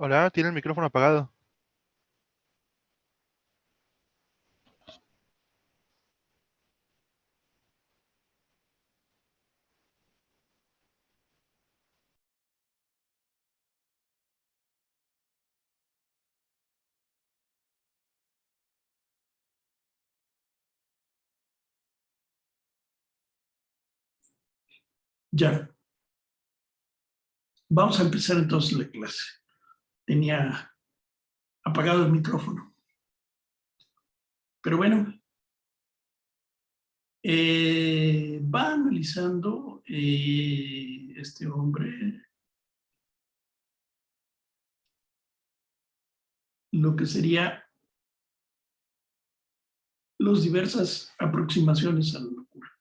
Hola, tiene el micrófono apagado. Ya, vamos a empezar entonces la clase. Tenía apagado el micrófono. Pero bueno, va analizando este hombre lo que sería las diversas aproximaciones a la locura.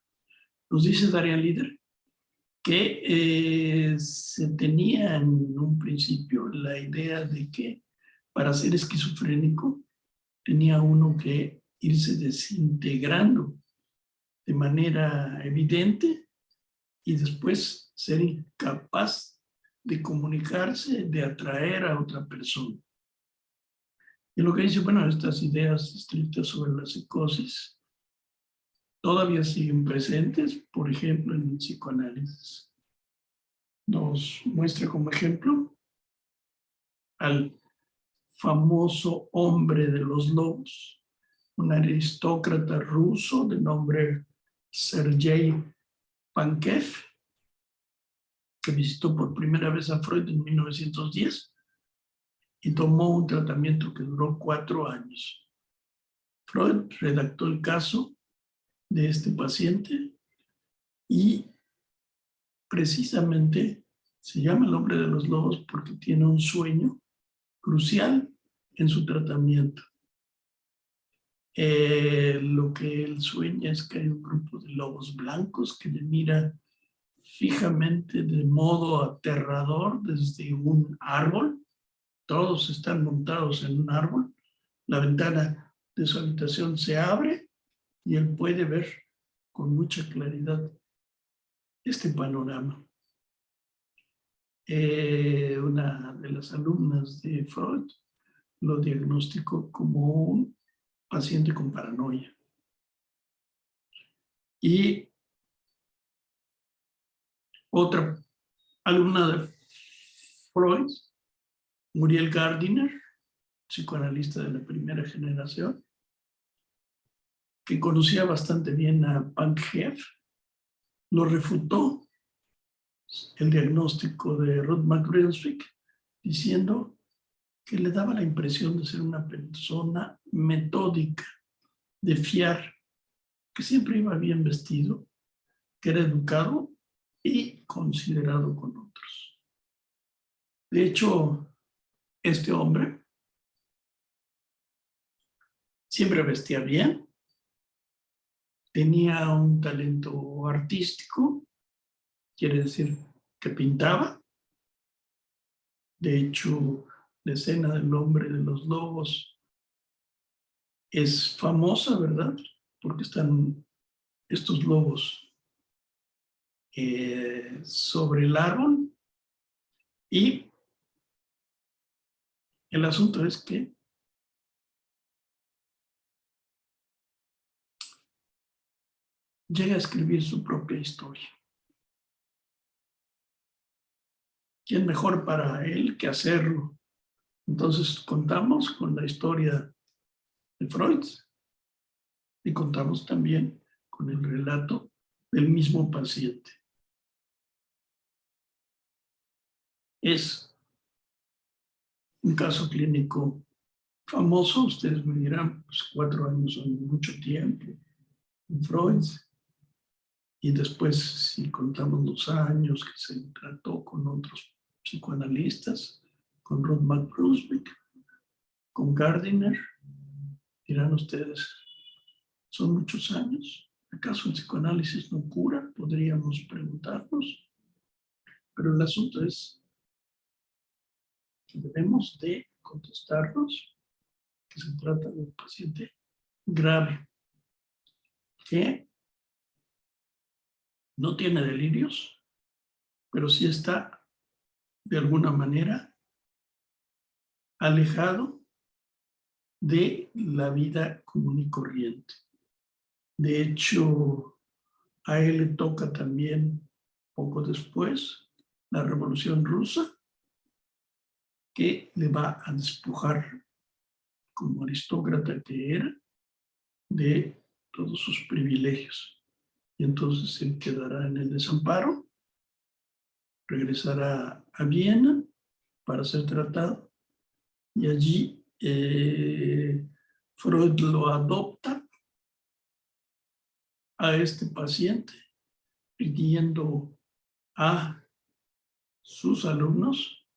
Nos dice Daria Lider que se tenía en un principio la idea de que para ser esquizofrénico tenía uno que irse desintegrando de manera evidente y después ser incapaz de comunicarse, de atraer a otra persona. Y lo que dice, bueno, estas ideas estrictas sobre la psicosis todavía siguen presentes, por ejemplo, en el psicoanálisis. Nos muestra como ejemplo al famoso hombre de los lobos, un aristócrata ruso de nombre Sergei Pankev, que visitó por primera vez a Freud en 1910 y tomó un tratamiento que duró 4 años. Freud redactó el caso de este paciente y precisamente se llama el hombre de los lobos porque tiene un sueño crucial en su tratamiento. Lo que él sueña es que hay un grupo de lobos blancos que le mira fijamente de modo aterrador desde un árbol. Todos están montados en un árbol. La ventana de su habitación se abre y él puede ver con mucha claridad este panorama. Una de las alumnas de Freud lo diagnosticó como un paciente con paranoia. Y otra alumna de Freud, Muriel Gardiner, psicoanalista de la primera generación, que conocía bastante bien a Pankev, lo refutó el diagnóstico de Ruth McBranswick diciendo que le daba la impresión de ser una persona metódica, de fiar, que siempre iba bien vestido, que era educado y considerado con otros. De hecho, este hombre siempre vestía bien, tenía un talento artístico, quiere decir que pintaba. De hecho, la escena del hombre de los lobos es famosa, ¿verdad? Porque están estos lobos sobre el árbol y el asunto es que llega a escribir su propia historia. ¿Quién mejor para él que hacerlo? Entonces contamos con la historia de Freud y contamos también con el relato del mismo paciente. Es un caso clínico famoso, ustedes me dirán, pues 4 años son mucho tiempo en Freud, y después si contamos los años que se trató con otros psicoanalistas, con Ruth McBranswick, con Gardiner, dirán ustedes, son muchos años. ¿Acaso el psicoanálisis no cura? Podríamos preguntarnos, pero el asunto es que debemos de contestarnos que se trata de un paciente grave que no tiene delirios, pero sí está de alguna manera alejado de la vida común y corriente. De hecho, a él le toca también, poco después, la Revolución Rusa, que le va a despojar, como aristócrata que era, de todos sus privilegios. Y entonces él quedará en el desamparo, regresará a Viena para ser tratado, y allí Freud lo adopta a este paciente, pidiendo a sus alumnos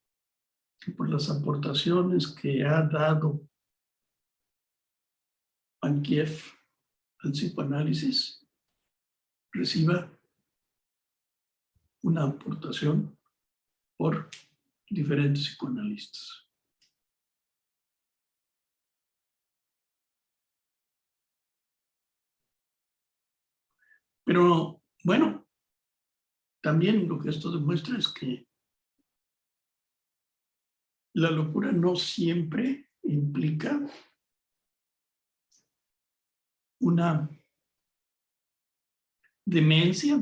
que por las aportaciones que ha dado Pankev al psicoanálisis, reciba una aportación por diferentes psicoanalistas. Pero bueno, también lo que esto demuestra es que la locura no siempre implica una demencia,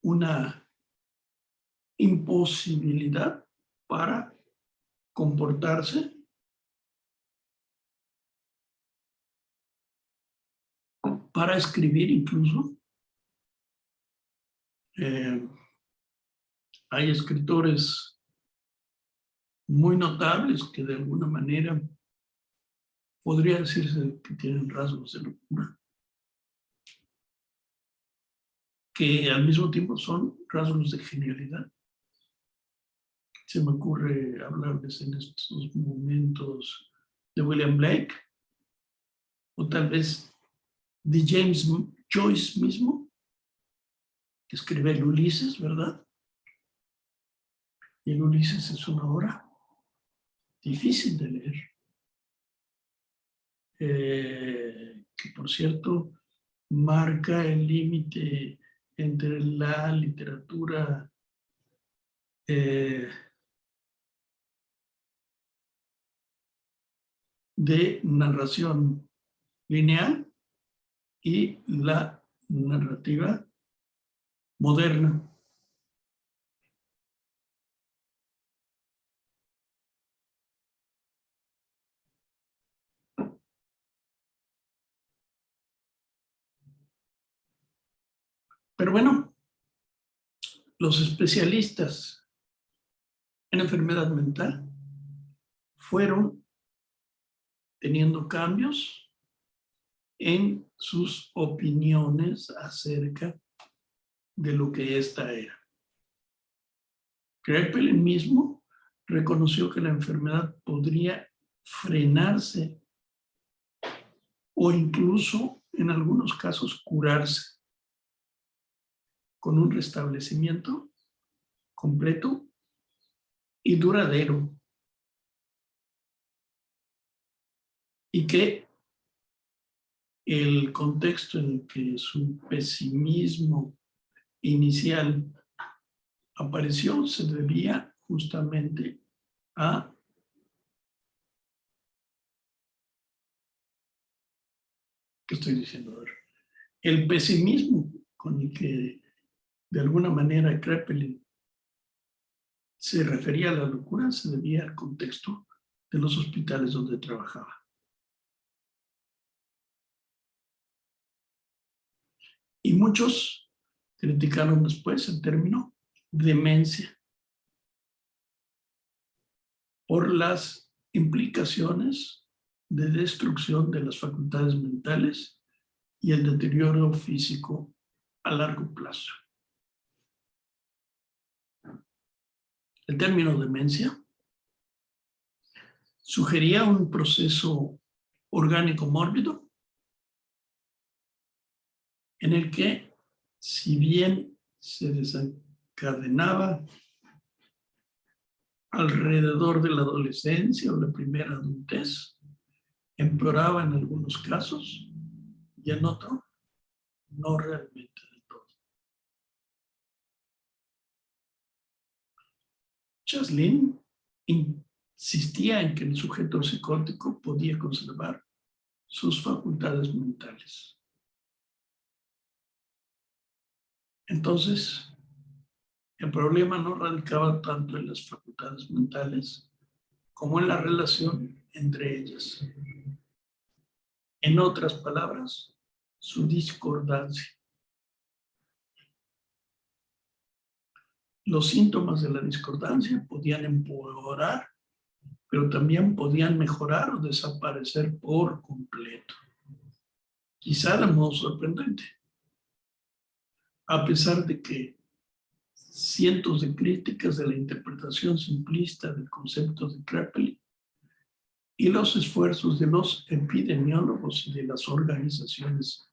una imposibilidad para comportarse para escribir incluso. Hay escritores muy notables que de alguna manera podría decirse que tienen rasgos de locura, que al mismo tiempo son rasgos de genialidad. Se me ocurre hablarles en estos momentos de William Blake, o tal vez de James Joyce mismo, que escribe el Ulises, ¿verdad? Y el Ulises es una obra difícil de leer. Que por cierto marca el límite entre la literatura de narración lineal y la narrativa moderna. Pero bueno, los especialistas en enfermedad mental fueron teniendo cambios en sus opiniones acerca de lo que esta era. Kraepelin mismo reconoció que la enfermedad podría frenarse o incluso en algunos casos curarse con un restablecimiento completo y duradero, y que el contexto en el que su pesimismo inicial apareció se debía justamente a ¿qué estoy diciendo ahora? El pesimismo con el que de alguna manera Kraepelin se refería a la locura se debía al contexto de los hospitales donde trabajaba. Y muchos criticaron después el término demencia por las implicaciones de destrucción de las facultades mentales y el deterioro físico a largo plazo. El término demencia sugería un proceso orgánico mórbido en el que, si bien se desencadenaba alrededor de la adolescencia o la primera adultez, empeoraba en algunos casos y en otros no realmente del todo. Chaslin insistía en que el sujeto psicótico podía conservar sus facultades mentales. Entonces, el problema no radicaba tanto en las facultades mentales como en la relación entre ellas. En otras palabras, su discordancia. Los síntomas de la discordancia podían empeorar, pero también podían mejorar o desaparecer por completo. Quizá de modo sorprendente. A pesar de que cientos de críticas de la interpretación simplista del concepto de Kraepelin y los esfuerzos de los epidemiólogos y de las organizaciones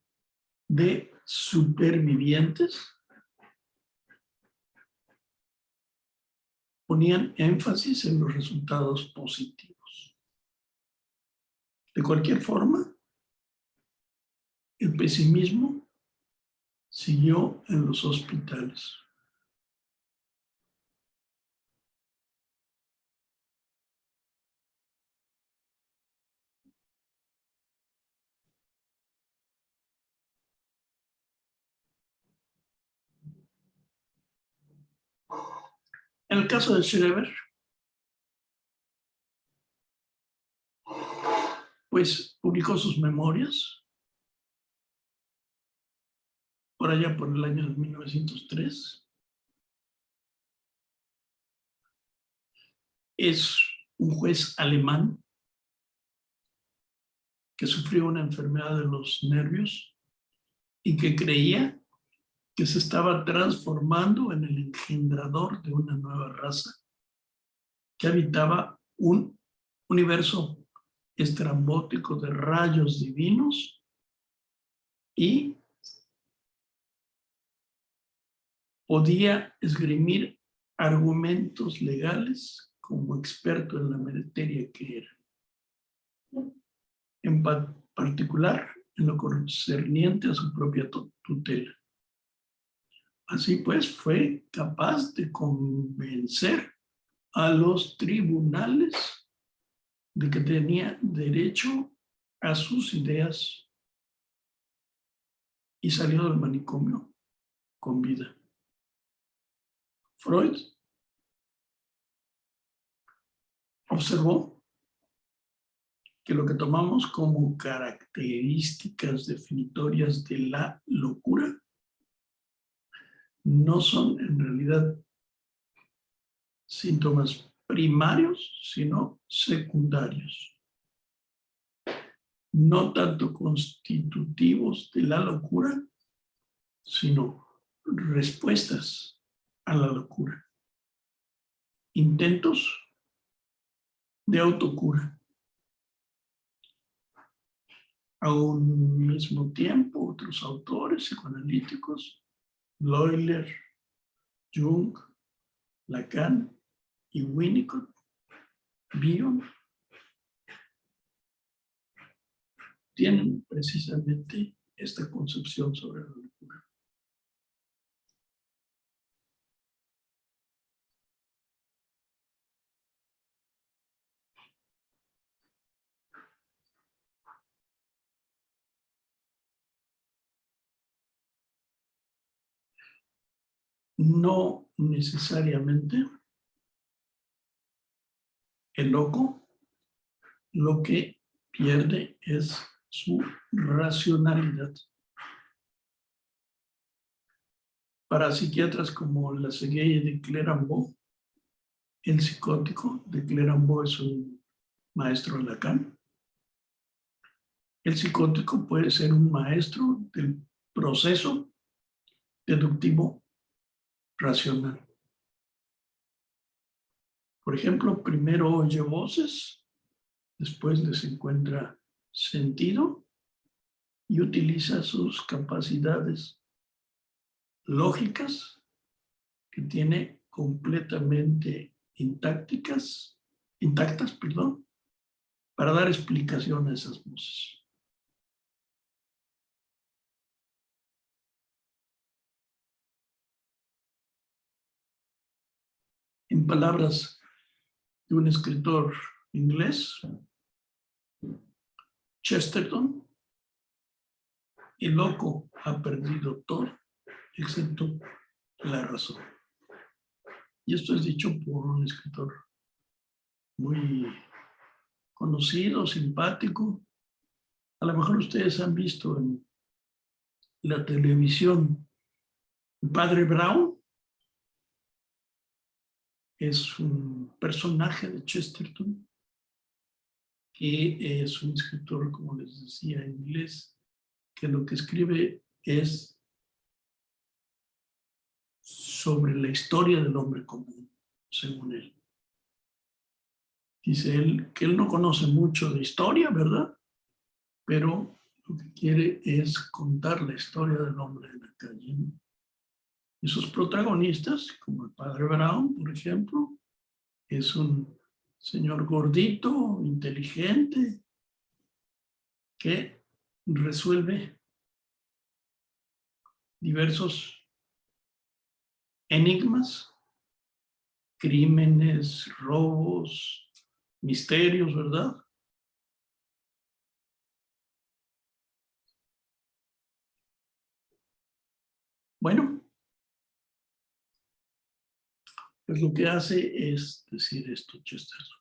de supervivientes ponían énfasis en los resultados positivos. De cualquier forma, el pesimismo siguió en los hospitales. En el caso de Schreber, pues publicó sus memorias por allá por el año de 1903. Es un juez alemán que sufrió una enfermedad de los nervios y que creía que se estaba transformando en el engendrador de una nueva raza que habitaba un universo estrambótico de rayos divinos y podía esgrimir argumentos legales como experto en la materia que era. En particular, en lo concerniente a su propia tutela. Así pues, fue capaz de convencer a los tribunales de que tenía derecho a sus ideas y salió del manicomio con vida. Freud observó que lo que tomamos como características definitorias de la locura no son en realidad síntomas primarios, sino secundarios. No tanto constitutivos de la locura, sino respuestas a la locura. Intentos de autocura. A un mismo tiempo, otros autores psicoanalíticos, Bleuler, Jung, Lacan y Winnicott, Bion, tienen precisamente esta concepción sobre la locura. No necesariamente el loco lo que pierde es su racionalidad. Para psiquiatras como Lassalle de Clérambault, el psicótico de Clérambault es un maestro de Lacan. El psicótico puede ser un maestro del proceso deductivo racional. Por ejemplo, primero oye voces, después les encuentra sentido y utiliza sus capacidades lógicas que tiene completamente intactas, para dar explicación a esas voces. En palabras de un escritor inglés, Chesterton. El loco ha perdido todo, excepto la razón. Y esto es dicho por un escritor muy conocido, simpático. A lo mejor ustedes han visto en la televisión el Padre Brown. Es un personaje de Chesterton que es un escritor, como les decía, en inglés, que lo que escribe es sobre la historia del hombre común, según él. Dice él que él no conoce mucho de historia, ¿verdad? Pero lo que quiere es contar la historia del hombre de la calle, ¿no? Y sus protagonistas, como el Padre Brown, por ejemplo, es un señor gordito, inteligente, que resuelve diversos enigmas, crímenes, robos, misterios, ¿verdad? Bueno, pues lo que hace es decir esto, Chesterton.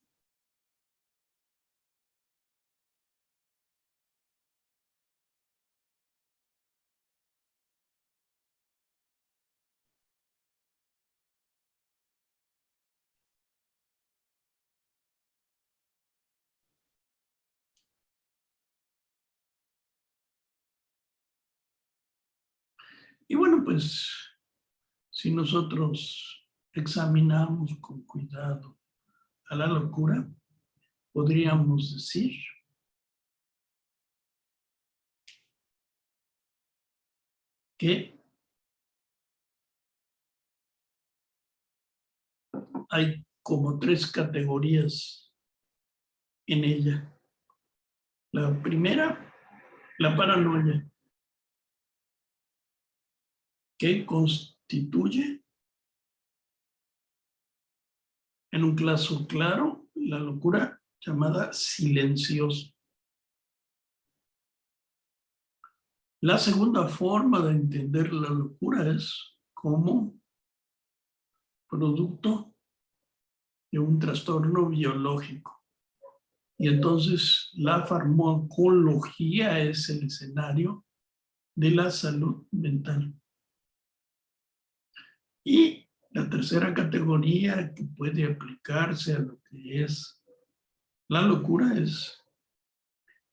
Y bueno, pues si nosotros examinamos con cuidado a la locura, podríamos decir que hay como 3 categorías en ella. La primera, la paranoia, que constituye, en un caso claro, la locura llamada silenciosa. La segunda forma de entender la locura es como producto de un trastorno biológico. Y entonces la farmacología es el escenario de la salud mental. Y la tercera categoría que puede aplicarse a lo que es la locura es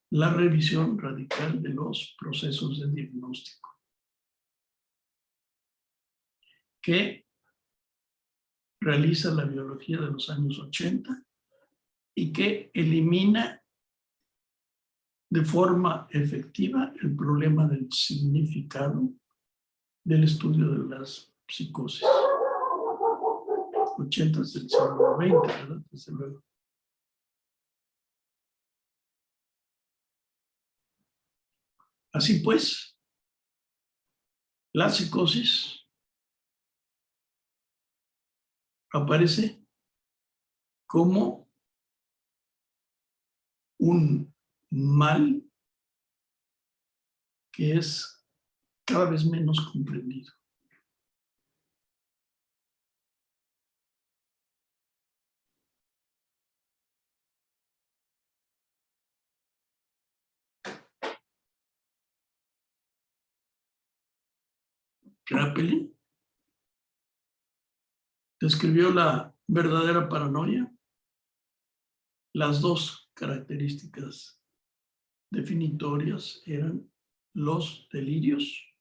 la revisión radical de los procesos de diagnóstico, que realiza la biología de los años 80 y que elimina de forma efectiva el problema del significado del estudio de las psicosis. 80 del siglo XX, ¿verdad? Desde luego. Así pues, la psicosis aparece como un mal que es cada vez menos comprendido. Kraepelin describió la verdadera paranoia, las 2 características definitorias eran los delirios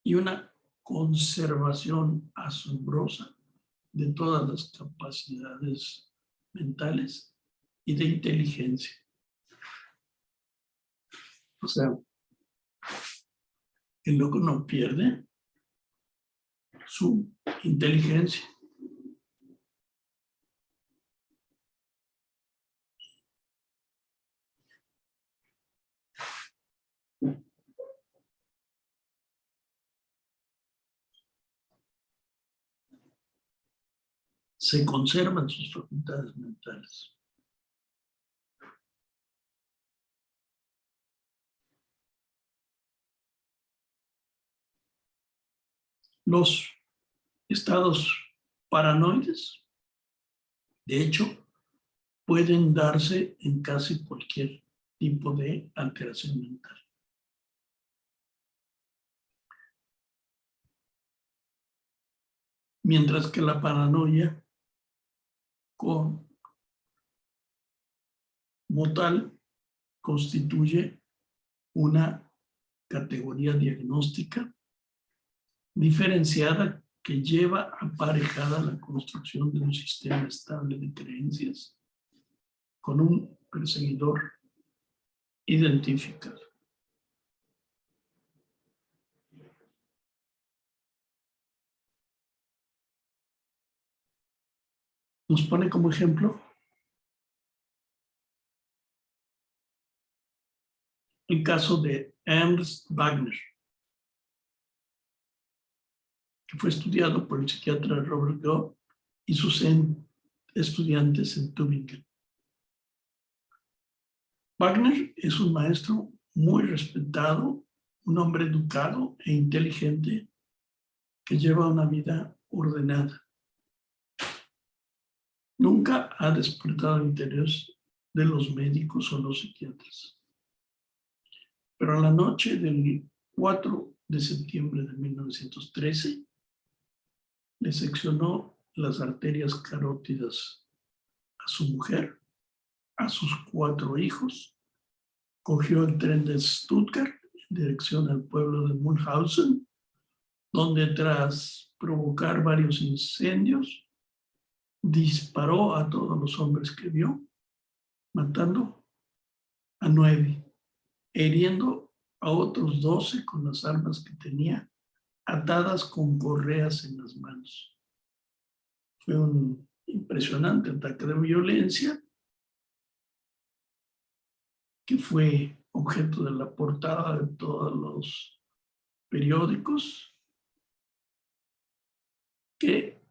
y una conservación asombrosa de todas las capacidades mentales y de inteligencia. O sea, el loco no pierde su inteligencia. se conservan sus facultades mentales. Los estados paranoides, de hecho, pueden darse en casi cualquier tipo de alteración mental. Mientras que la paranoia como tal constituye una categoría diagnóstica diferenciada que lleva aparejada la construcción de un sistema estable de creencias con un perseguidor identificado. Nos pone como ejemplo el caso de Ernst Wagner, que fue estudiado por el psiquiatra Robert Goff y sus estudiantes en Tübingen. Wagner es un maestro muy respetado, un hombre educado e inteligente que lleva una vida ordenada. Nunca ha despertado el interés de los médicos o los psiquiatras. Pero la noche del 4 de septiembre de 1913 le seccionó las arterias carótidas a su mujer, a sus 4 hijos, cogió el tren de Stuttgart en dirección al pueblo de Mulhausen, donde tras provocar varios incendios, disparó a todos los hombres que vio, matando a 9, hiriendo a otros 12 con las armas que tenía atadas con correas en las manos. Fue un impresionante ataque de violencia que fue objeto de la portada de todos los periódicos que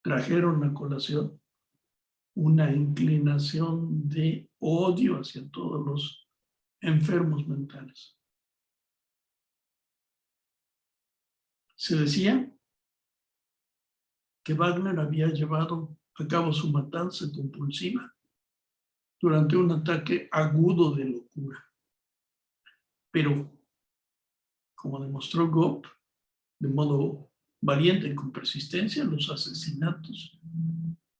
trajeron a colación una inclinación de odio hacia todos los enfermos mentales. Se decía que Wagner había llevado a cabo su matanza compulsiva durante un ataque agudo de locura. Pero, como demostró Goff, de modo valiente y con persistencia, los asesinatos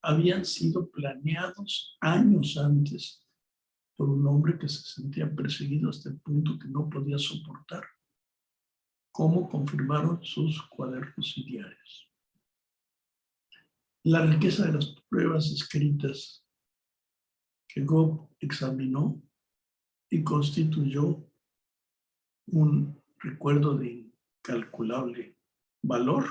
habían sido planeados años antes por un hombre que se sentía perseguido hasta el punto que no podía soportar, como confirmaron sus cuadernos y diarios. La riqueza de las pruebas escritas que Goff examinó y constituyó un recuerdo de incalculable valor,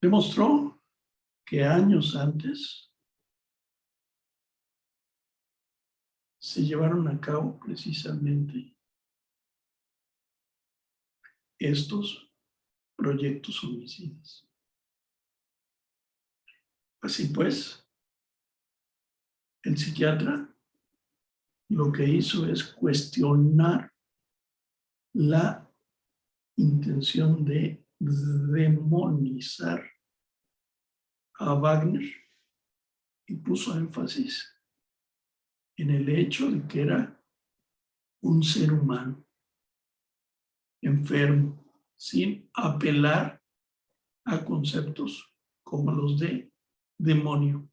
demostró que años antes se llevaron a cabo precisamente estos proyectos homicidas. Así pues, el psiquiatra lo que hizo es cuestionar la intención de demonizar a Wagner y puso énfasis en el hecho de que era un ser humano enfermo, sin apelar a conceptos como los de demonio.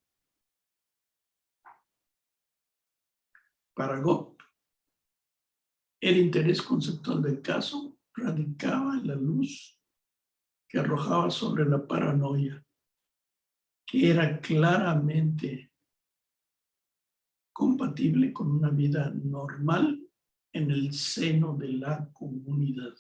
Para Goff, el interés conceptual del caso radicaba en la luz que arrojaba sobre la paranoia, que era claramente compatible con una vida normal en el seno de la comunidad.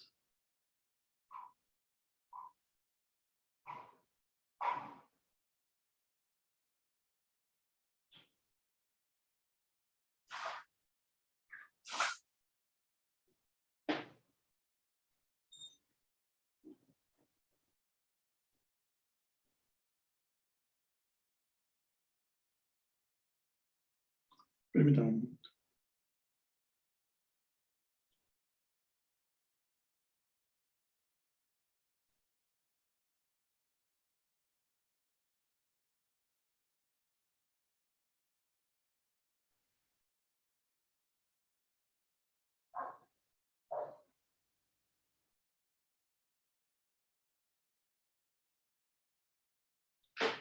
Permítame un momento.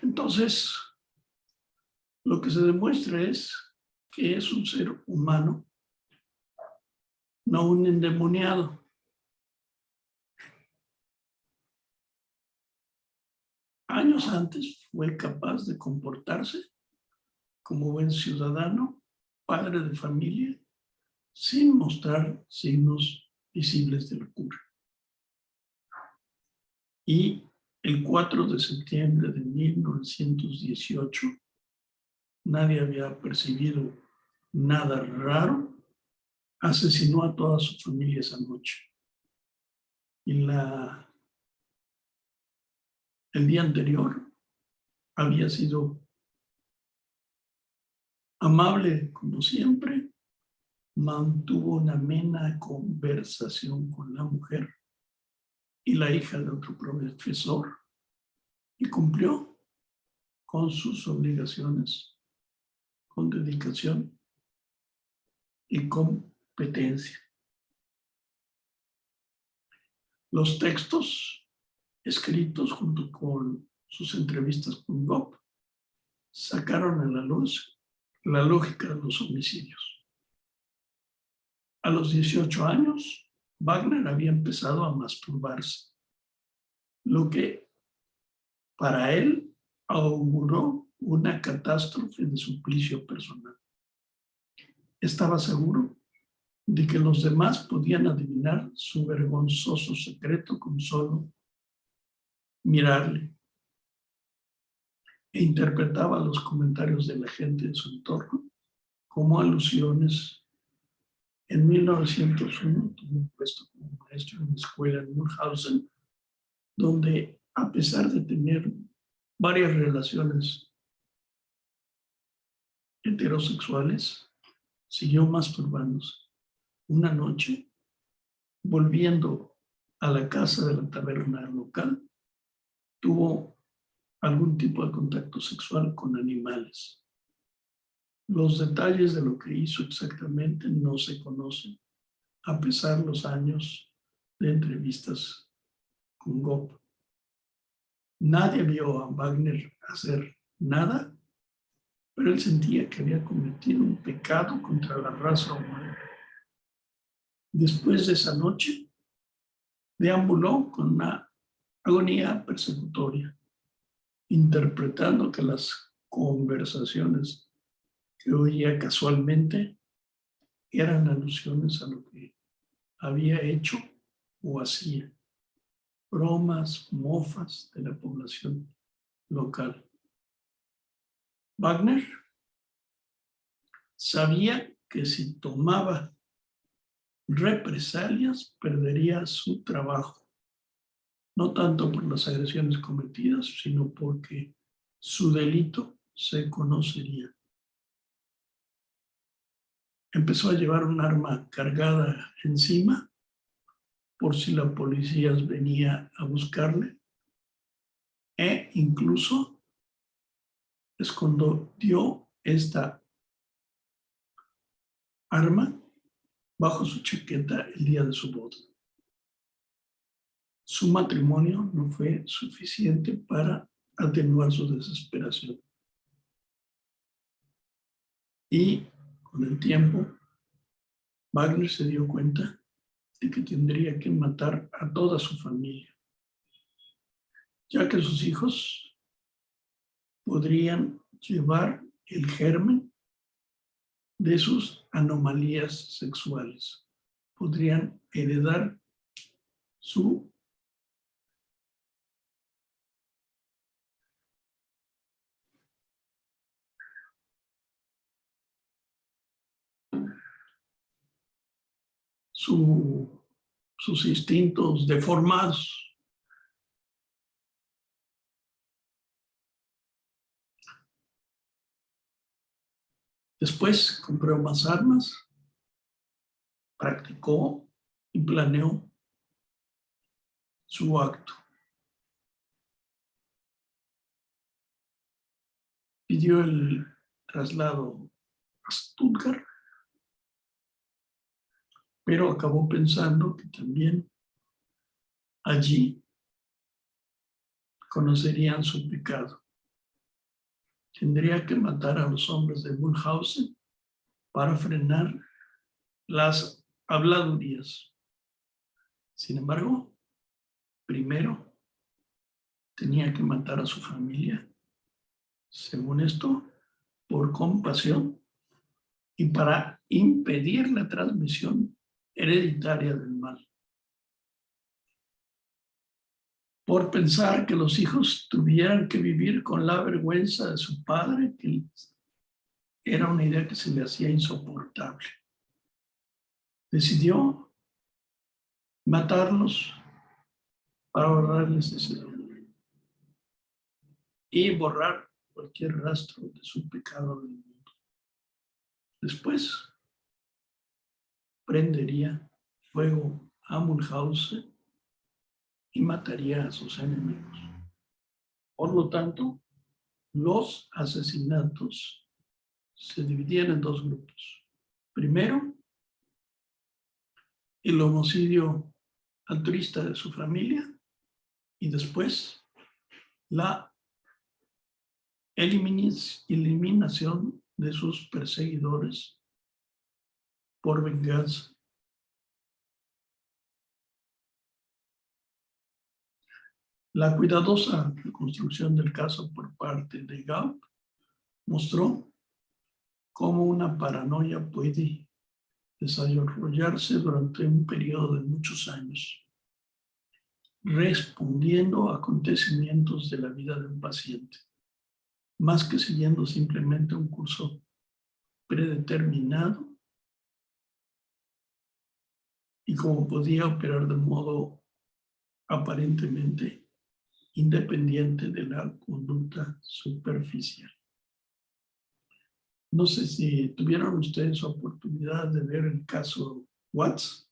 Entonces, lo que se demuestra es que es un ser humano, no un endemoniado. Años antes fue capaz de comportarse como buen ciudadano, padre de familia, sin mostrar signos visibles de locura. Y el 4 de septiembre de 1918, nadie había percibido nada raro, asesinó a toda su familia esa noche. Y el día anterior había sido amable como siempre, mantuvo una amena conversación con la mujer y la hija de otro profesor y cumplió con sus obligaciones, con dedicación y competencia. Los textos escritos junto con sus entrevistas con Gopp sacaron a la luz la lógica de los homicidios. A los 18 años, Wagner había empezado a masturbarse, lo que para él auguró una catástrofe de suplicio personal. Estaba seguro de que los demás podían adivinar su vergonzoso secreto con solo mirarle, e interpretaba los comentarios de la gente en su entorno como alusiones. En 1901 tuvo un puesto como maestro en una escuela en Mulhausen, donde a pesar de tener varias relaciones heterosexuales, siguió masturbándose. Una noche, volviendo a la casa de la taberna local, tuvo algún tipo de contacto sexual con animales. Los detalles de lo que hizo exactamente no se conocen, a pesar de los años de entrevistas con Gopp. Nadie vio a Wagner hacer nada, pero él sentía que había cometido un pecado contra la raza humana. Después de esa noche, deambuló con una agonía persecutoria, interpretando que las conversaciones que oía casualmente eran alusiones a lo que había hecho o hacía, bromas, mofas de la población local. Wagner sabía que si tomaba represalias perdería su trabajo, no tanto por las agresiones cometidas, sino porque su delito se conocería. Empezó a llevar un arma cargada encima por si la policía venía a buscarle, e incluso escondió esta arma bajo su chaqueta el día de su boda. Su matrimonio no fue suficiente para atenuar su desesperación. Y con el tiempo, Wagner se dio cuenta de que tendría que matar a toda su familia, ya que sus hijos podrían llevar el germen de sus anomalías sexuales, podrían heredar su sus instintos deformados. Después compró más armas, practicó y planeó su acto. Pidió el traslado a Stuttgart, pero acabó pensando que también allí conocerían su pecado. Tendría que matar a los hombres de Mühlhausen para frenar las habladurías. Sin embargo, primero tenía que matar a su familia, según esto, por compasión y para impedir la transmisión hereditaria del mal. Por pensar que los hijos tuvieran que vivir con la vergüenza de su padre, que era una idea que se le hacía insoportable. Decidió matarlos para ahorrarles ese dolor y borrar cualquier rastro de su pecado del mundo. Después prendería fuego a Mühlhausen y mataría a sus enemigos. Por lo tanto, los asesinatos se dividían en dos grupos. Primero, el homicidio altruista de su familia y después la eliminación de sus perseguidores por venganza. La cuidadosa reconstrucción del caso por parte de Gauck mostró cómo una paranoia puede desarrollarse durante un periodo de muchos años, respondiendo a acontecimientos de la vida de un paciente, más que siguiendo simplemente un curso predeterminado y como podía operar de modo aparentemente independiente de la conducta superficial. No sé si tuvieron ustedes oportunidad de ver el caso Watts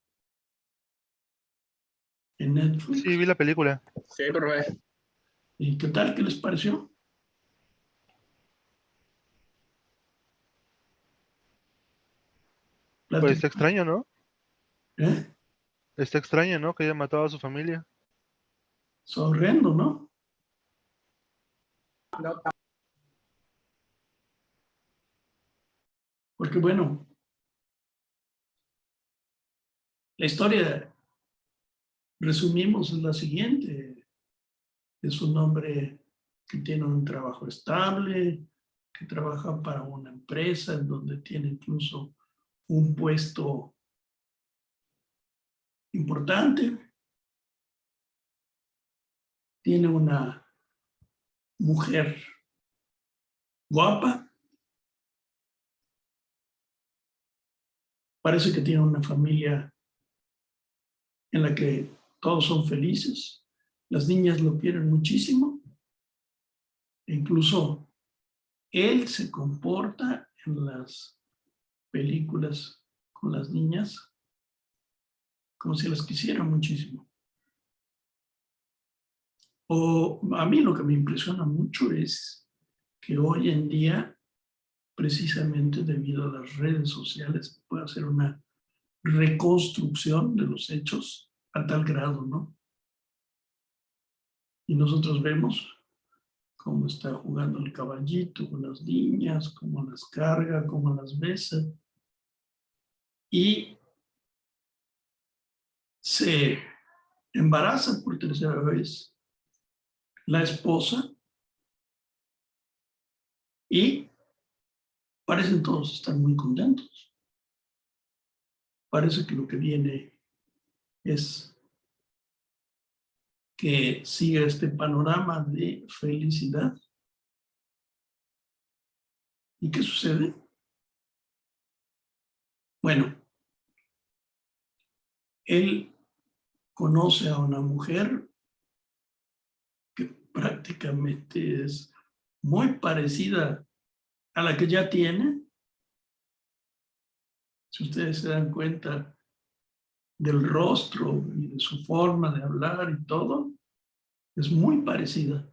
en Netflix. Sí, vi la película. Sí, perfecto. ¿Y qué tal? ¿Qué les pareció? Pues está extraño, ¿no? ¿Eh? Está extraño, ¿no? Que haya matado a su familia. Es horrendo, ¿no? No, Porque bueno, la historia, resumimos, es la siguiente. Es un hombre que tiene un trabajo estable, que trabaja para una empresa en donde tiene incluso un puesto importante. Tiene una mujer guapa. Parece que tiene una familia en la que todos son felices. Las niñas lo quieren muchísimo. E incluso él se comporta en las películas con las niñas como si las quisiera muchísimo. O a mí lo que me impresiona mucho es que hoy en día, precisamente debido a las redes sociales, se puede hacer una reconstrucción de los hechos a tal grado, ¿no? Y nosotros vemos cómo está jugando el caballito con las niñas, cómo las carga, cómo las besa. Y se embaraza por tercera vez la esposa y parecen todos estar muy contentos. Parece que lo que viene es que siga este panorama de felicidad. ¿Y qué sucede? Bueno, él conoce a una mujer que prácticamente es muy parecida a la que ya tiene, Si ustedes se dan cuenta del rostro y de su forma de hablar y todo, es muy parecida.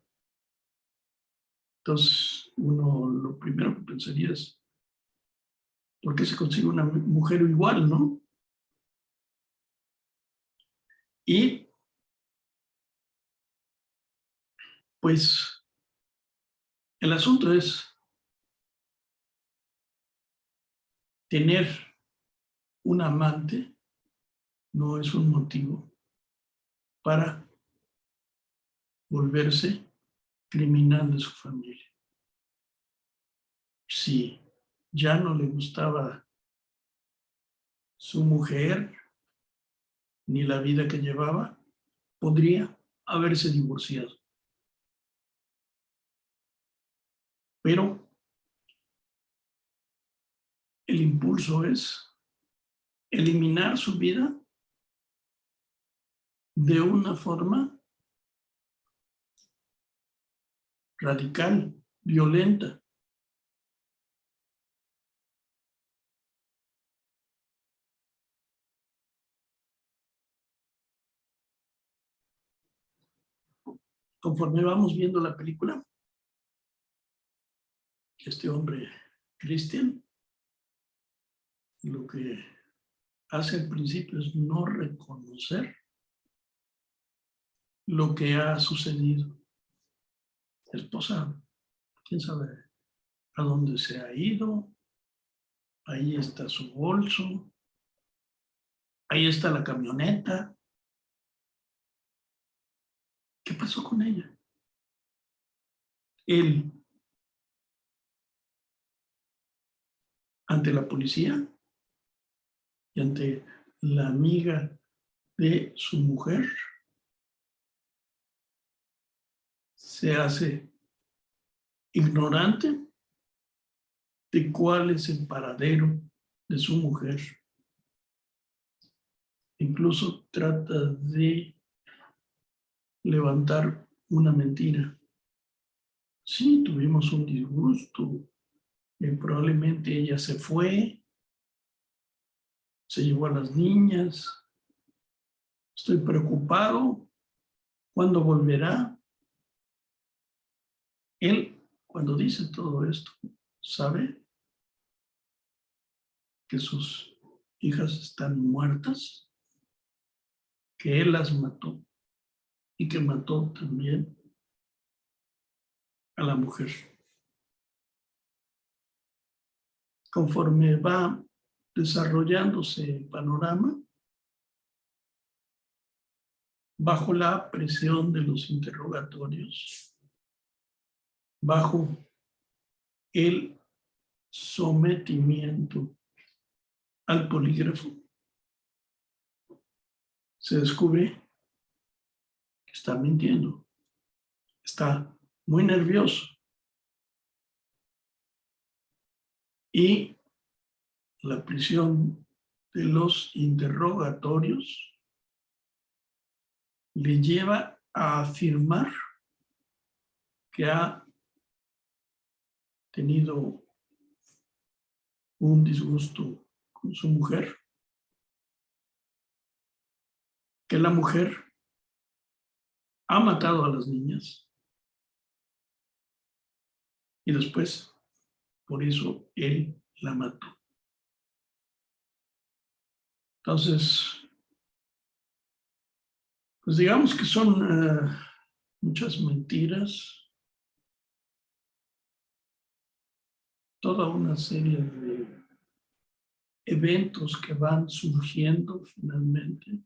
Entonces, uno lo primero que pensaría es, ¿por qué se consigue una mujer igual, no? Y, pues, el asunto es tener un amante no es un motivo para volverse criminal de su familia. Si ya no le gustaba su mujer ni la vida que llevaba, podría haberse divorciado. Pero el impulso es eliminar su vida de una forma radical, violenta. Conforme vamos viendo la película, este hombre, Christian, lo que hace al principio es no reconocer lo que ha sucedido. La esposa, quién sabe a dónde se ha ido, ahí está su bolso, ahí está la camioneta. ¿Qué pasó con ella? Él, ante la policía y ante la amiga de su mujer, se hace ignorante de cuál es el paradero de su mujer. Incluso trata de levantar una mentira. Sí, tuvimos un disgusto. Probablemente ella se fue, se llevó a las niñas. Estoy preocupado. ¿Cuándo volverá? Él, cuando dice todo esto, sabe que sus hijas están muertas, que él las mató y que mató también a la mujer. Conforme va desarrollándose el panorama, bajo la presión de los interrogatorios, bajo el sometimiento al polígrafo, se descubre que está mintiendo, está muy nervioso y la presión de los interrogatorios le lleva a afirmar que ha tenido un disgusto con su mujer, que la mujer ha matado a las niñas y después, por eso, él la mató. Entonces, pues digamos que son muchas mentiras, toda una serie de eventos que van surgiendo finalmente,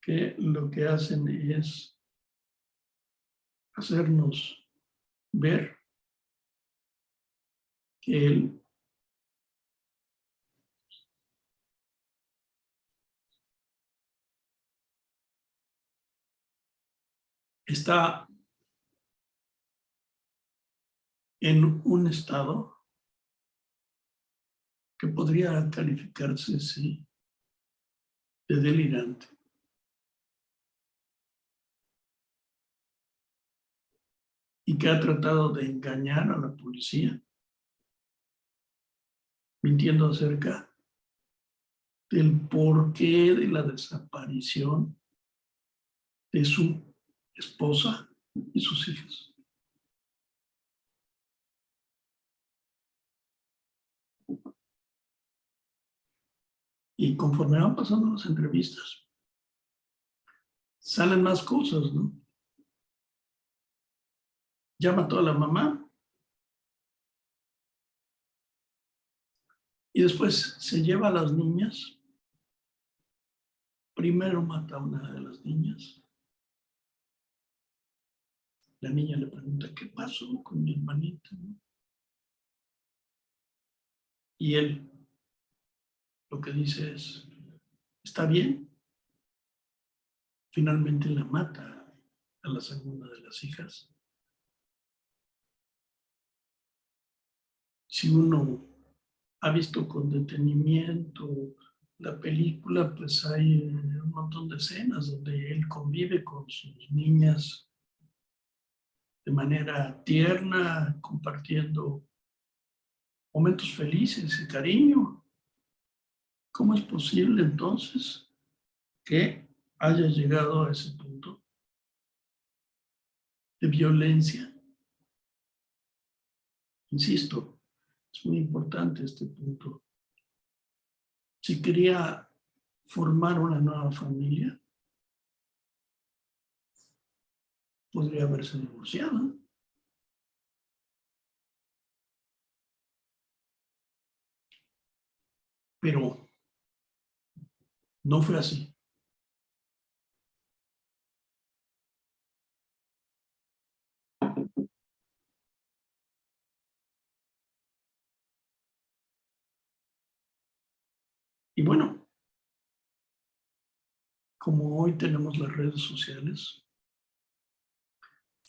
que lo que hacen es hacernos ver que él está en un estado que podría calificarse, sí, de delirante. Y que ha tratado de engañar a la policía mintiendo acerca del porqué de la desaparición de su esposa y sus hijas. Y conforme van pasando las entrevistas, salen más cosas, ¿no? Ya mató a la mamá y después se lleva a las niñas. Primero mata a una de las niñas. La niña le pregunta, ¿qué pasó con mi hermanita? ¿No? Y él lo que dice es, ¿está bien? Finalmente la mata a la segunda de las hijas. Si uno ha visto con detenimiento la película, pues hay un montón de escenas donde él convive con sus niñas de manera tierna, compartiendo momentos felices y cariño. ¿Cómo es posible entonces que haya llegado a ese punto de violencia? Insisto, es muy importante este punto. Si quería formar una nueva familia, podría haberse divorciado. Pero no fue así. Y bueno, como hoy tenemos las redes sociales,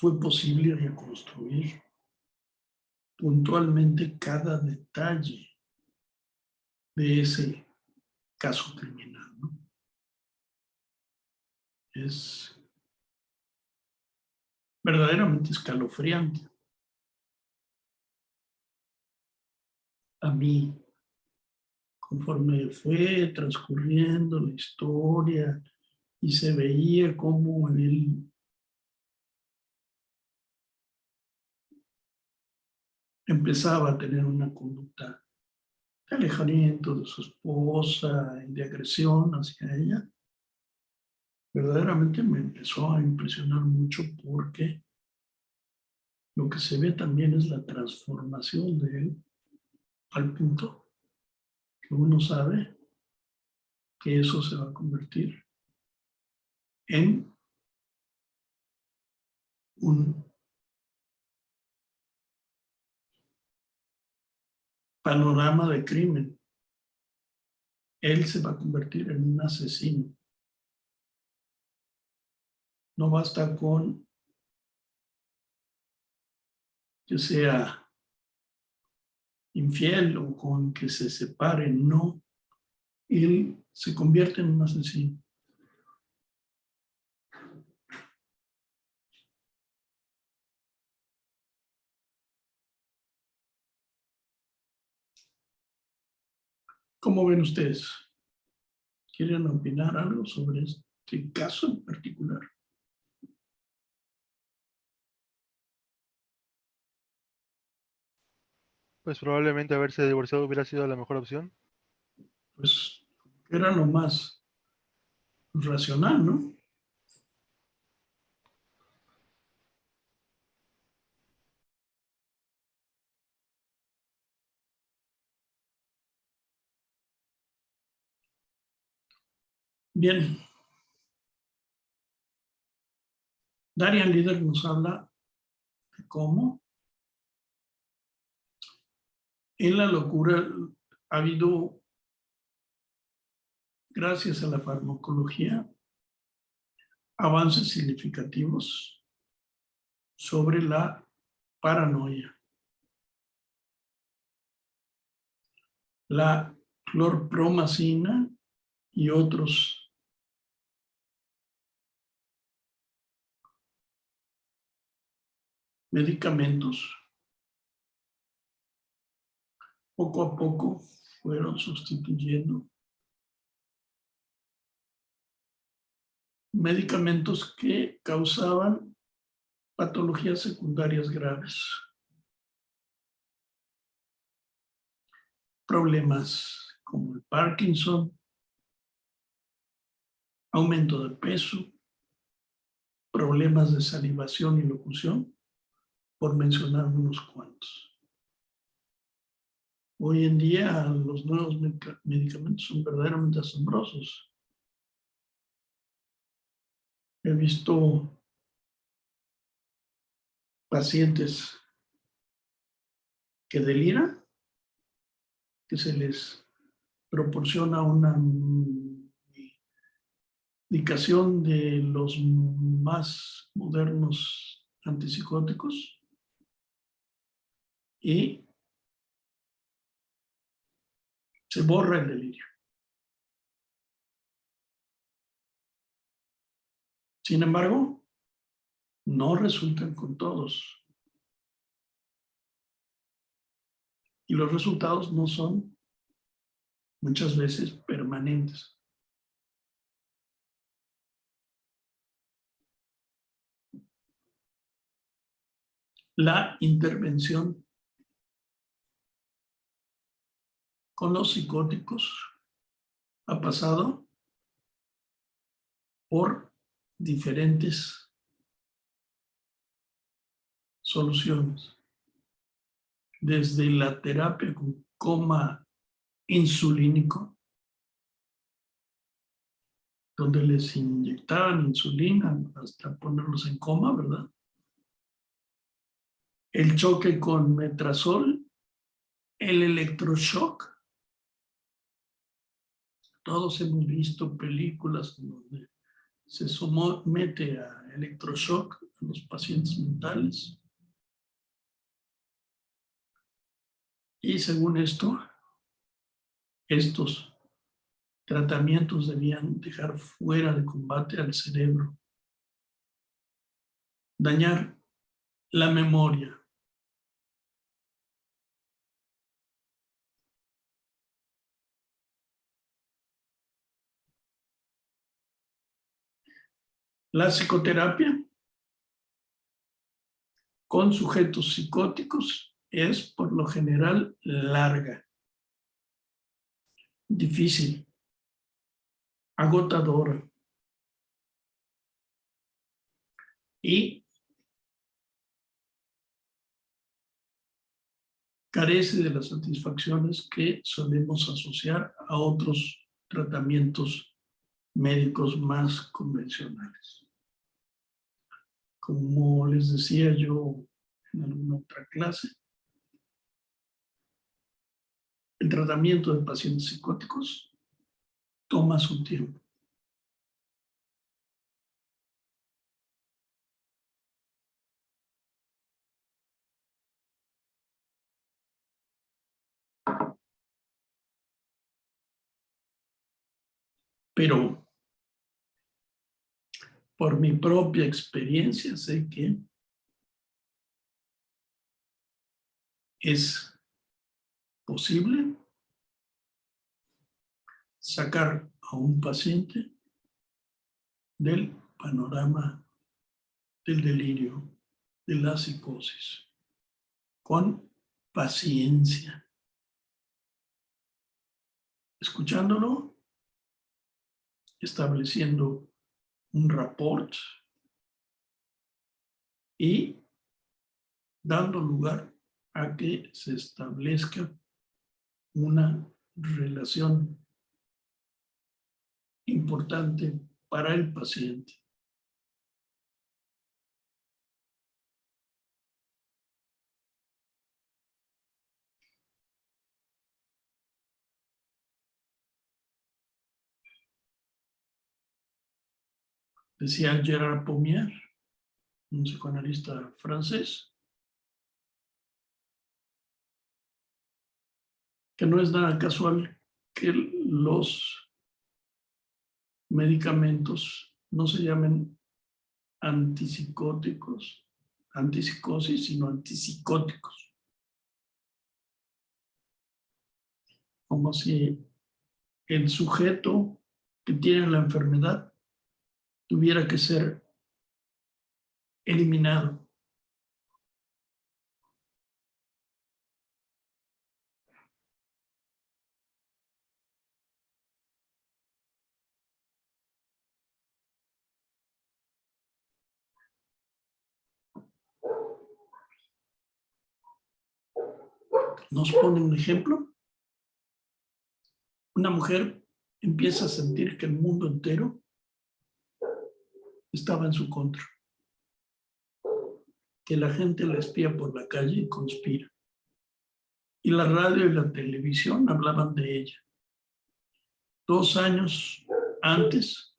fue posible reconstruir puntualmente cada detalle de ese caso criminal, ¿no? Es verdaderamente escalofriante. A mí, conforme fue transcurriendo la historia y se veía cómo él empezaba a tener una conducta de alejamiento de su esposa y de agresión hacia ella, verdaderamente me empezó a impresionar mucho porque lo que se ve también es la transformación de él al punto que uno sabe que eso se va a convertir en un panorama de crimen. Él se va a convertir en un asesino. No basta con que sea infiel o con que se separen, no. Él se convierte en un asesino. ¿Cómo ven ustedes? ¿Quieren opinar algo sobre este caso en particular? Pues probablemente haberse divorciado hubiera sido la mejor opción. Pues era lo más racional, ¿no? Bien, Darian Líder nos habla de cómo en la locura ha habido, gracias a la farmacología, avances significativos sobre la paranoia. La clorpromacina y otros medicamentos poco a poco fueron sustituyendo medicamentos que causaban patologías secundarias graves, problemas como el Parkinson, aumento de peso, problemas de salivación y locución, por mencionar unos cuantos. Hoy en día los nuevos medicamentos son verdaderamente asombrosos. He visto pacientes que deliran, que se les proporciona una indicación de los más modernos antipsicóticos y se borra el delirio. Sin embargo, no resultan con todos. Y los resultados no son muchas veces permanentes. La intervención con los psicóticos ha pasado por diferentes soluciones. Desde la terapia con coma insulínico, donde les inyectaban insulina hasta ponerlos en coma, ¿verdad? El choque con metrazol, el electroshock. Todos hemos visto películas donde se somete a electroshock a los pacientes mentales. Y según esto, estos tratamientos debían dejar fuera de combate al cerebro, dañar la memoria. La psicoterapia con sujetos psicóticos es por lo general larga, difícil, agotadora y carece de las satisfacciones que solemos asociar a otros tratamientos médicos más convencionales. Como les decía yo en alguna otra clase, el tratamiento de pacientes psicóticos toma su tiempo. Pero por mi propia experiencia sé que es posible sacar a un paciente del panorama del delirio, de la psicosis, con paciencia, escuchándolo, estableciendo un rapport y dando lugar a que se establezca una relación importante para el paciente. Decía Gerard Pommier, un psicoanalista francés, que no es nada casual que los medicamentos no se llamen antipsicóticos, antipsicosis, sino antipsicóticos. como si el sujeto que tiene la enfermedad tuviera que ser eliminado. Nos pone un ejemplo. Una mujer empieza a sentir que el mundo entero estaba en su contra, que la gente la espía por la calle y conspira. Y la radio y la televisión hablaban de ella. 2 años antes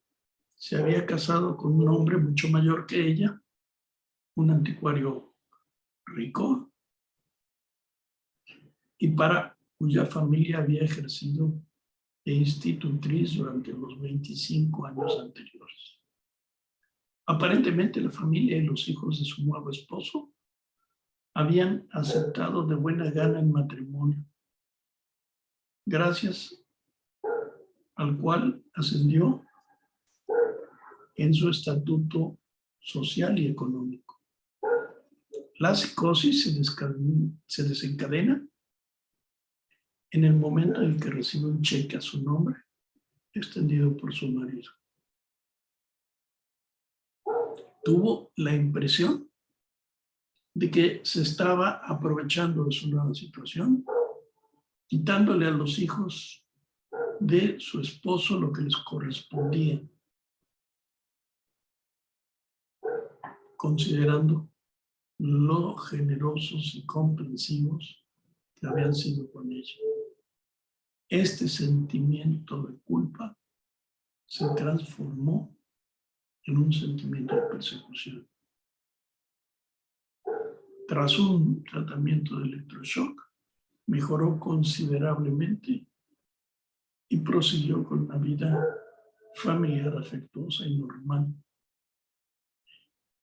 se había casado con un hombre mucho mayor que ella, un anticuario rico, y para cuya familia había ejercido de institutriz durante los 25 años anteriores. Aparentemente la familia y los hijos de su nuevo esposo habían aceptado de buena gana el matrimonio, gracias al cual ascendió en su estatuto social y económico. La psicosis se desencadena en el momento en que recibe un cheque a su nombre extendido por su marido. Tuvo la impresión de que se estaba aprovechando de su nueva situación, quitándole a los hijos de su esposo lo que les correspondía, considerando lo generosos y comprensivos que habían sido con ella. Este sentimiento de culpa se transformó en un sentimiento de persecución. Tras un tratamiento de electroshock, mejoró considerablemente y prosiguió con una vida familiar, afectuosa y normal.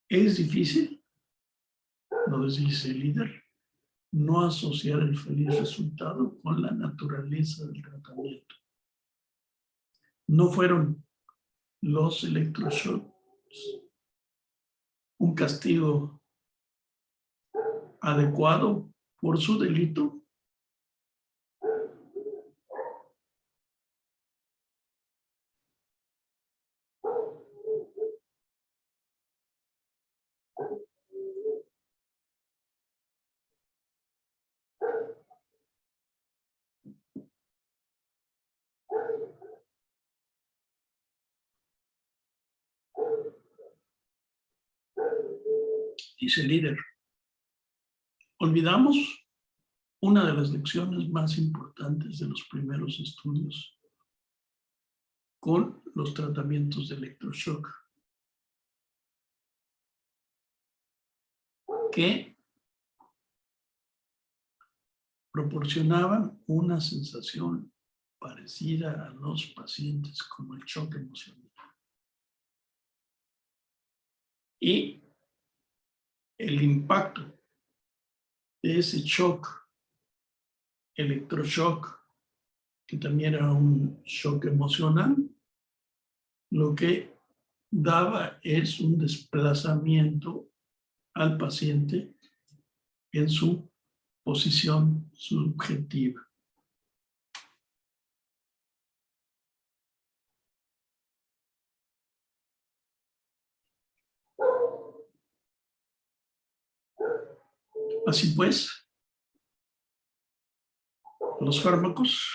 Es difícil, nos dice el líder, no asociar el feliz resultado con la naturaleza del tratamiento. No fueron los electroshocks un castigo adecuado por su delito. Dice el líder, olvidamos una de las lecciones más importantes de los primeros estudios con los tratamientos de electroshock, que proporcionaban una sensación parecida a los pacientes como el shock emocional. Y el impacto de ese shock, electroshock, que también era un shock emocional, lo que daba es un desplazamiento al paciente en su posición subjetiva. Así pues, los fármacos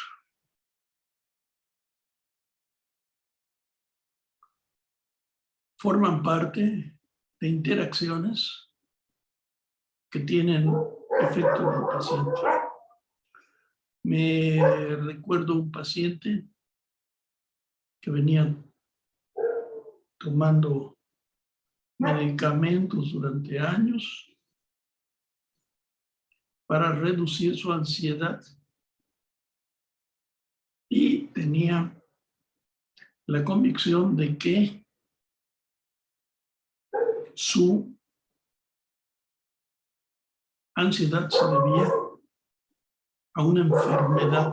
forman parte de interacciones que tienen efecto en el paciente. Me recuerdo un paciente que venía tomando medicamentos durante años para reducir su ansiedad y tenía la convicción de que su ansiedad se debía a una enfermedad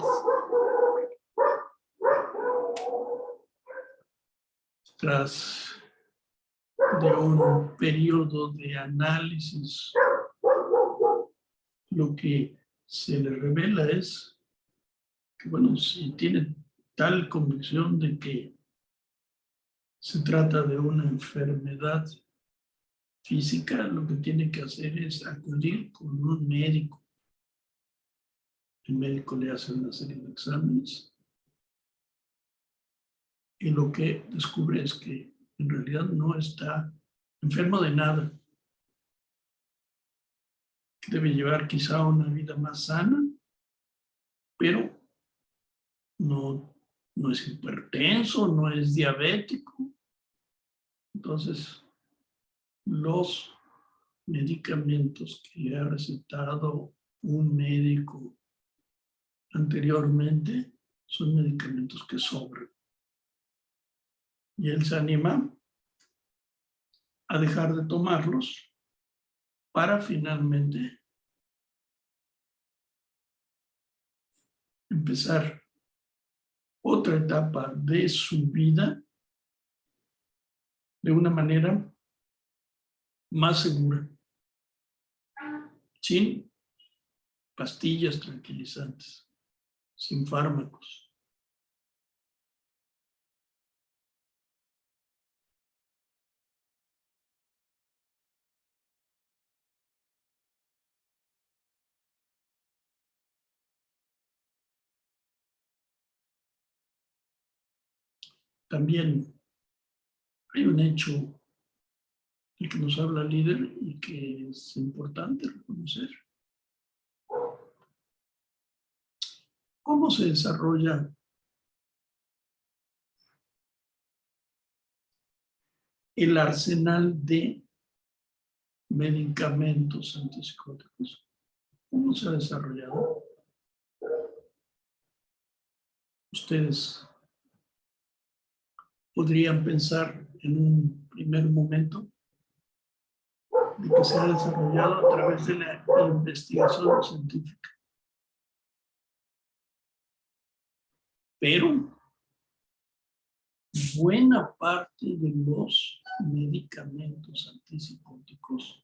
tras de un periodo de análisis, lo que se le revela es que, bueno, si tiene tal convicción de que se trata de una enfermedad física, lo que tiene que hacer es acudir con un médico. El médico le hace una serie de exámenes y lo que descubre es que en realidad no está enfermo de nada. Debe llevar quizá una vida más sana, pero no es hipertenso, no es diabético. Entonces, los medicamentos que le ha recetado un médico anteriormente son medicamentos que sobran. Y él se anima a dejar de tomarlos para finalmente empezar otra etapa de su vida de una manera más segura, sin pastillas tranquilizantes, sin fármacos. También hay un hecho del que nos habla el líder y que es importante reconocer. ¿Cómo se desarrolla el arsenal de medicamentos antipsicóticos? ¿Cómo se ha desarrollado? Ustedes podrían pensar en un primer momento de que se ha desarrollado a través de la investigación científica. Pero buena parte de los medicamentos antipsicóticos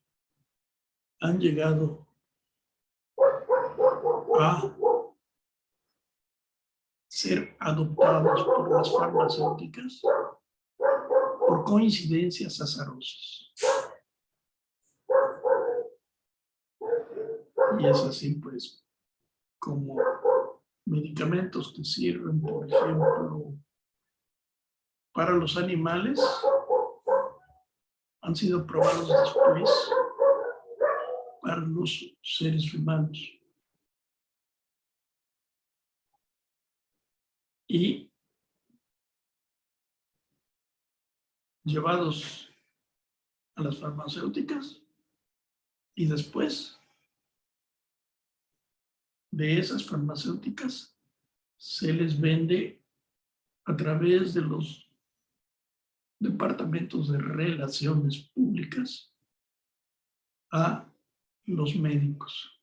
han llegado a ser adoptados por las farmacéuticas por coincidencias azarosas. Y es así, pues, como medicamentos que sirven, por ejemplo, para los animales, han sido probados después para los seres humanos. Y llevados a las farmacéuticas y después de esas farmacéuticas se les vende a través de los departamentos de relaciones públicas a los médicos.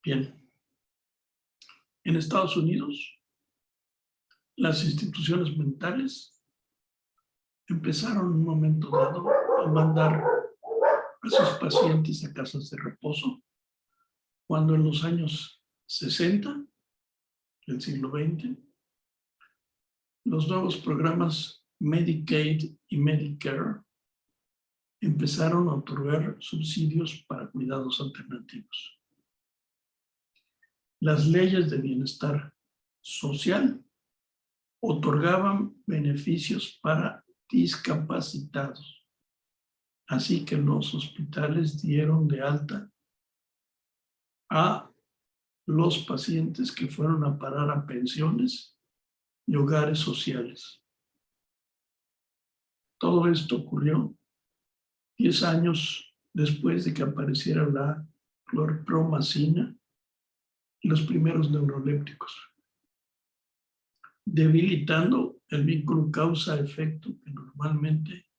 Bien. En Estados Unidos, las instituciones mentales empezaron en un momento dado a mandar a sus pacientes a casas de reposo, cuando en los años 60 del siglo XX, los nuevos programas Medicaid y Medicare empezaron a otorgar subsidios para cuidados alternativos. Las leyes de bienestar social otorgaban beneficios para discapacitados. Así que los hospitales dieron de alta a los pacientes que fueron a parar a pensiones y hogares sociales. Todo esto ocurrió 10 años después de que apareciera la clorpromacina y los primeros neurolépticos, debilitando el vínculo causa-efecto que normalmente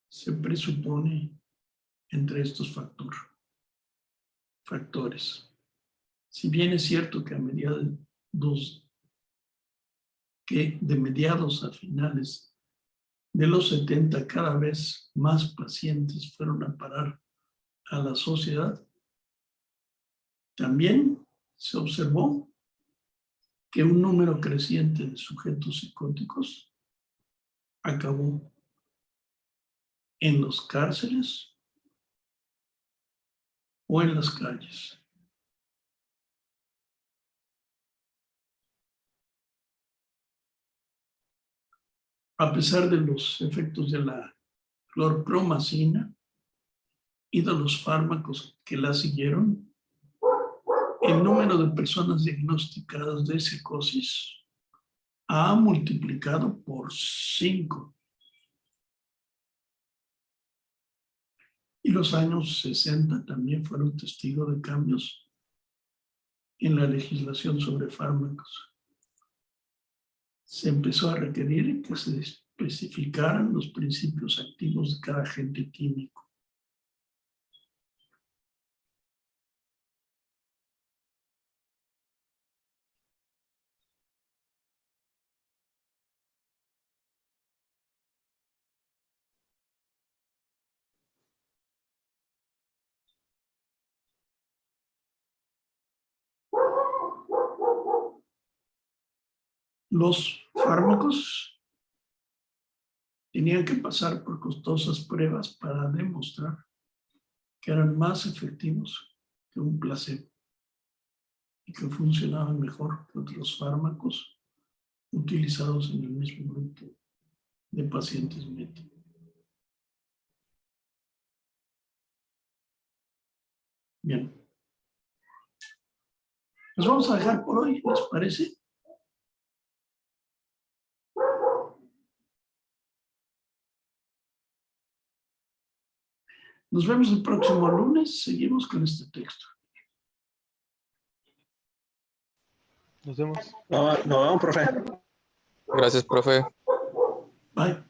se presupone entre estos factores. Si bien es cierto que de mediados a finales de los 70 cada vez más pacientes fueron a parar a la sociedad, también se observó que un número creciente de sujetos psicóticos acabó en las cárceles o en las calles. A pesar de los efectos de la clorpromacina y de los fármacos que la siguieron, el número de personas diagnosticadas de psicosis ha multiplicado por 5. Y los años 60 también fueron testigos de cambios en la legislación sobre fármacos. Se empezó a requerir que se especificaran los principios activos de cada agente químico. Los fármacos tenían que pasar por costosas pruebas para demostrar que eran más efectivos que un placebo y que funcionaban mejor que otros fármacos utilizados en el mismo grupo de pacientes meta. Bien. Nos vamos a dejar por hoy, ¿les parece? Nos vemos el próximo lunes. Seguimos con este texto. Nos vemos. Nos vemos, profe. Gracias, profe. Bye.